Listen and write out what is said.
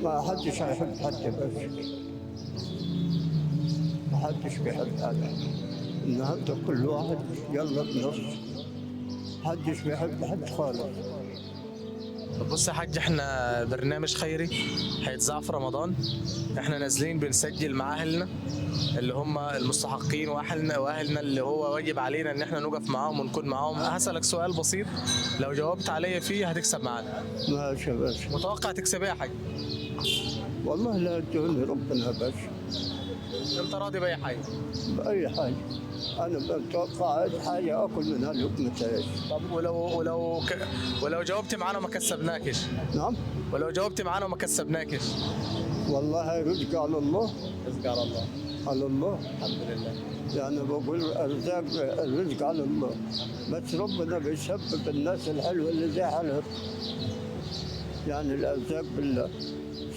ما حدش هيحب حد بس، ما حدش بيحب حد. النهارده كل واحد يلا بنص، محدش بيحب حد خالص. طب بص يا حاج، احنا برنامج خيري هيتذاع في رمضان. احنا نازلين بنسجل مع اهلنا اللي هم المستحقين، واهلنا اللي هو واجب علينا ان احنا نقف معاهم ونكون معاهم. هسألك سؤال بسيط، لو جاوبت عليا فيه هتكسب معانا. ماشي يا باشا، متوقع تكسب ايه يا حاج؟ والله لا يدوني ربنا يا باشا انت راضي باي حاجه؟ بأي حاجة. أنا بتوقع أي حاجة آكل منها لقمة عيش. طب ولو جاوبت معانا وما كسبناكش؟ نعم، ولو جاوبت معانا وما كسبناكش؟ والله رزق على الله، رزق على الله. على الله. الحمد لله. يعني بقول الرزق، الرزق على الله، بس ربنا بيسبب الناس الحلوة اللي زي حالها، يعني الأرزاق بالله.